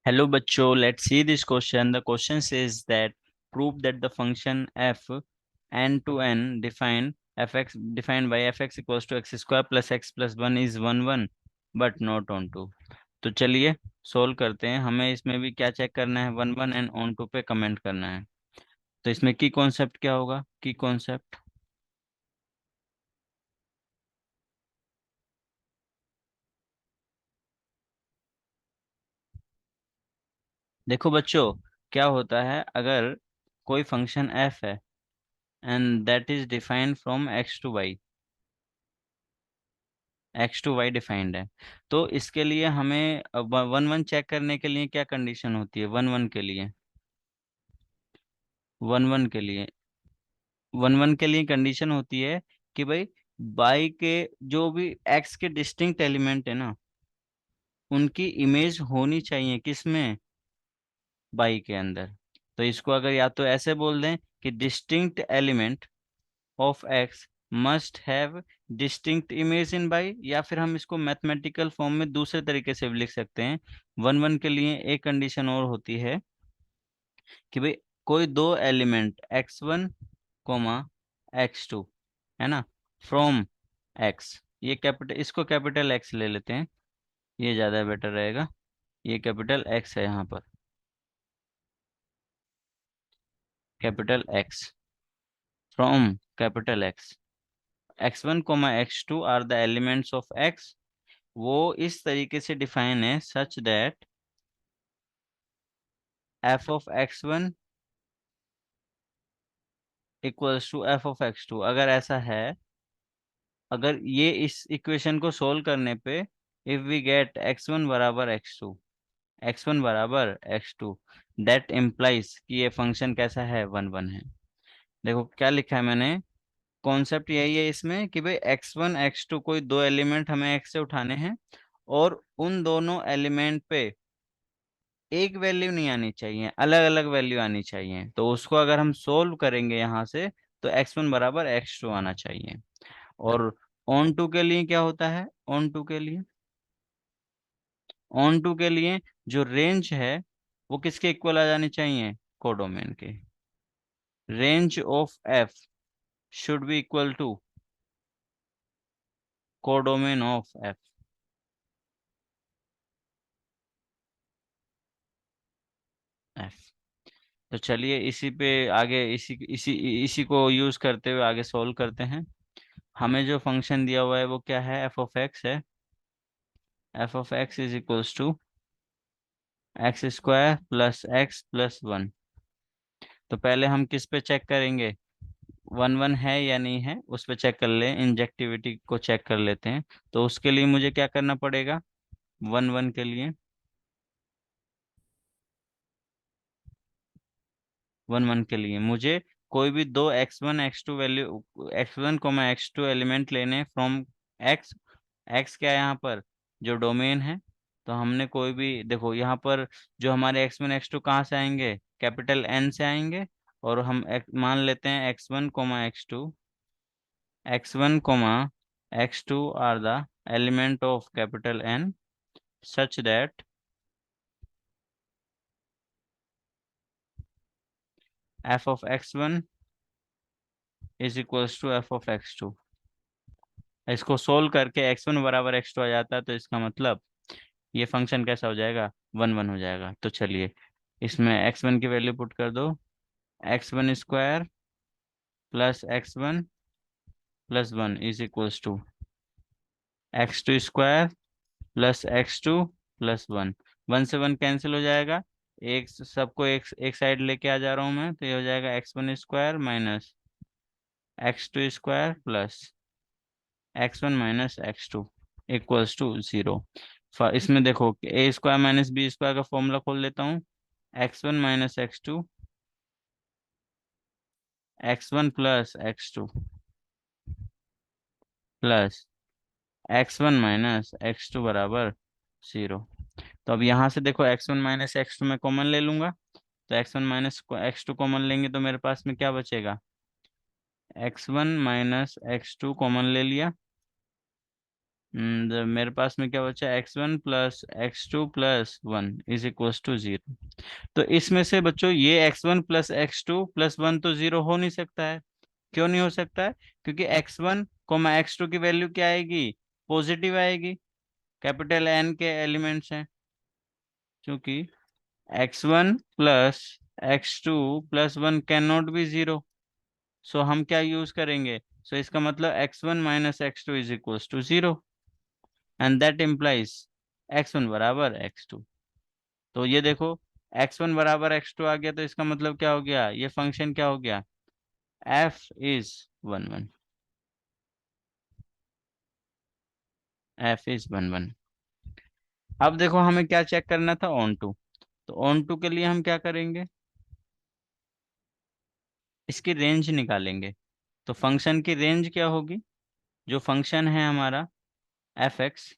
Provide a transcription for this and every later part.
Hello बच्चों, let's see this question. The question says that prove that the function f n to n defined by fx equals to x square plus x plus 1 is 1 1 but not on 2. तो चलिए solve करते हैं। हमें इसमें भी क्या check करना है, 1 1 एंड ऑन 2 पे कमेंट करना है। तो इसमें की कॉन्सेप्ट क्या होगा, की कॉन्सेप्ट। देखो बच्चों, क्या होता है अगर कोई फंक्शन f है and that is defined from x to y defined है। तो इसके लिए हमें 1 1 चेक करने के लिए क्या कंडीशन होती है, 1 1 के लिए, 1 1 के लिए 1 1 के लिए कंडीशन होती है कि भाई बाई के जो भी x के डिस्टिंक्ट एलिमेंट है ना, उनकी इमेज होनी चाहिए किसमें, बाई के अंदर। तो इसको अगर या तो ऐसे बोल दें कि distinct element of x must have distinct image in by, या फिर हम इसको मैथमेटिकल फॉर्म में दूसरे तरीके से भी लिख सकते हैं। 1 1 के लिए एक कंडीशन और होती है कि भाई कोई दो एलिमेंट x1 कोमा x2 है ना, फ्रॉम x, ये कैपिटल, इसको कैपिटल x ले लेते हैं, ये ज़्यादा बेटर रहेगा। ये कैपिटल x है यहाँ पर, capital x from capital x, x1 comma x2 are the elements of x। वो इस तरीके से डिफाइन है such that f of x1 equals to f of x2। अगर ऐसा है, अगर ये इस इक्वेशन को सोल्व करने पे इफ वी गेट x1 बराबर x2, x1 बराबर x2, दैट इम्प्लाइज कि ये फंक्शन कैसा है, 1 1 है। देखो क्या लिखा है मैंने, कॉन्सेप्ट यही है इसमें कि भाई x1 x2 कोई दो एलिमेंट हमें x से उठाने हैं, और उन दोनों एलिमेंट पे एक वैल्यू नहीं आनी चाहिए, अलग अलग वैल्यू आनी चाहिए। तो उसको अगर हम सोल्व करेंगे यहाँ से, तो x1 बराबर x2 आना चाहिए। और ऑन टू के लिए क्या होता है, ऑन टू के लिए, ऑन टू के लिए जो रेंज है वो किसके इक्वल आ जानी चाहिए, कोडोमेन के। Range of f should be equal to codomain of f. F. तो चलिए इसी पे आगे, इसी इसी इसी को यूज करते हुए आगे सोल्व करते हैं। हमें जो फंक्शन दिया हुआ है वो क्या है, एफ ऑफ एक्स है। F of x is equals to x square plus x plus 1। तो पहले हम किस पे चेक करेंगे, 1 1 है या नहीं है उस पे चेक कर ले, इंजेक्टिविटी को चेक कर लेते हैं। तो उसके लिए मुझे क्या करना पड़ेगा, 1 1 के लिए, 1 1 के लिए मुझे कोई भी दो x1 x2 value, x1 comma x2 element लेने फ्रॉम x। x क्या है यहाँ पर, जो डोमेन है। तो हमने कोई भी, देखो यहाँ पर जो हमारे x1 x2 कहाँ से आएंगे, कैपिटल N से आएंगे। और हम मान लेते हैं x1 comma x2, x1 comma x2 are the element of capital N such that f of x1 is equals to f of x2। इसको सोल्व करके x1 बराबर x2 आ जाता है, तो इसका मतलब ये फंक्शन कैसा हो जाएगा, 1 1 हो जाएगा। तो चलिए इसमें x1 की वैल्यू पुट कर दो, x1 square plus x1 plus 1 is equals to x2 square plus x2 plus 1। 1 से 1 कैंसिल हो जाएगा, एक सबको एक एक साइड लेके आ जा रहा हूँ मैं, तो ये हो जाएगा x1 square minus x2 square plus x1 minus x2 equals to 0। इसमें देखो a square minus b square का फॉर्मूला खोल लेता हूँ, x1 minus x2, x1 plus x2 plus x1 minus x2 बराबर 0। तो अब यहाँ से देखो x1 माइनस x2 मैं कॉमन ले लूंगा, तो x1 माइनस x2 कॉमन लेंगे तो मेरे पास में क्या बचेगा, x1 माइनस x2 कॉमन ले लिया, मेरे पास में क्या बचा, x1 plus x2 plus 1 is equals to 0। तो इसमें से बच्चों ये x1 प्लस x2 प्लस 1 तो 0 हो नहीं सकता है। क्यों नहीं हो सकता है? क्योंकि x1 कोमा x2 की वैल्यू क्या आएगी, पॉजिटिव आएगी, कैपिटल N के एलिमेंट्स हैं। क्योंकि x1 plus x2 plus 1 can not be 0। So हम क्या यूज करेंगे, सो इसका मतलब x1 minus x2 is equals to 0, and that implies x1 बराबर x2। तो ये देखो, x1 बराबर x2 आ गया, तो इसका मतलब क्या हो गया, ये फंक्शन क्या हो गया, f इज 1 1। f is 1 1। अब देखो हमें क्या चेक करना था, ऑन टू। तो ऑन टू के लिए हम क्या करेंगे, इसकी रेंज निकालेंगे। तो फंक्शन की रेंज क्या होगी, जो फंक्शन है हमारा F x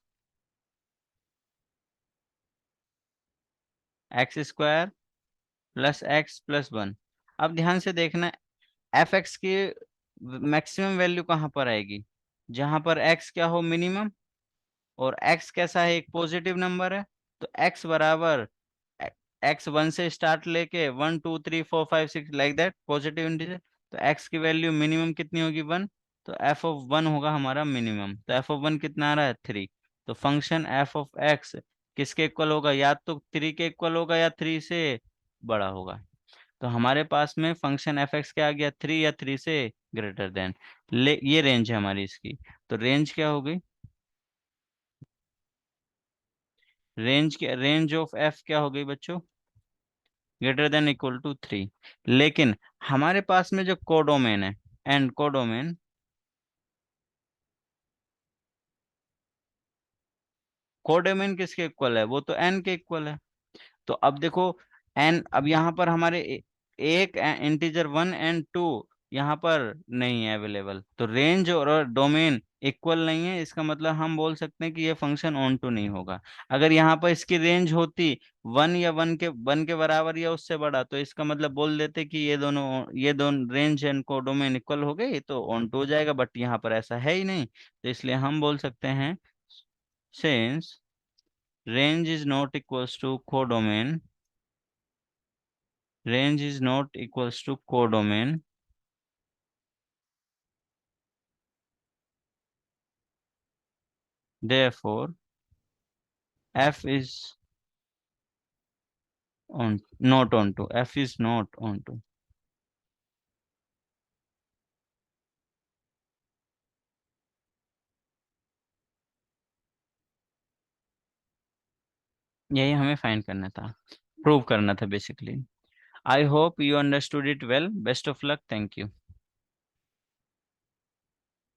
square plus x plus 1। अब ध्यान से देखना, एफ एक्स की मैक्सिमम वैल्यू कहाँ पर आएगी, जहां पर एक्स क्या हो, मिनिमम। और x कैसा है, एक पॉजिटिव नंबर है। तो x बराबर x 1 से स्टार्ट लेके 1 2 3 4 5 6 लाइक दैट पॉजिटिव इंटीजर। तो x की वैल्यू मिनिमम कितनी होगी, 1। तो f(1) होगा हमारा मिनिमम। तो f(1) कितना आ रहा है, 3। तो फंक्शन f(x) किसके इक्वल होगा, या तो 3 के इक्वल होगा या 3 से बड़ा होगा। तो हमारे पास में फंक्शन f(x) क्या आ गया, 3 या 3 से ग्रेटर देन। ये रेंज है हमारी इसकी। तो रेंज क्या हो गई, रेंज ऑफ एफ क्या हो गई बच्चों, ग्रेटर देन इक्वल टू 3। लेकिन हमारे पास में जो कोडोमेन है, एंड कोडोमेन, कोडोमेन किसके इक्वल है, वो तो एन के इक्वल है। तो अब देखो, एन अब यहाँ पर हमारे एक इंटीजर 1 एंड 2 यहाँ पर नहीं है अवेलेबल, तो रेंज और डोमेन इक्वल नहीं है। इसका मतलब हम बोल सकते हैं कि ये फंक्शन ऑन टू नहीं होगा। अगर यहाँ पर इसकी रेंज होती 1 या 1 के बराबर या उससे बड़ा, तो इसका मतलब बोल देते कि ये दोनों रेंज एंड को डोमेन इक्वल हो गए तो ऑन टू हो जाएगा, बट यहाँ पर ऐसा है ही नहीं। तो इसलिए हम बोल सकते हैं, since range is not equals to codomain, range is not equals to codomain, therefore f is on not onto, f is not onto। यही हमें फाइंड करना था, प्रूव करना था basically. I hope you understood it well, best of luck, thank you.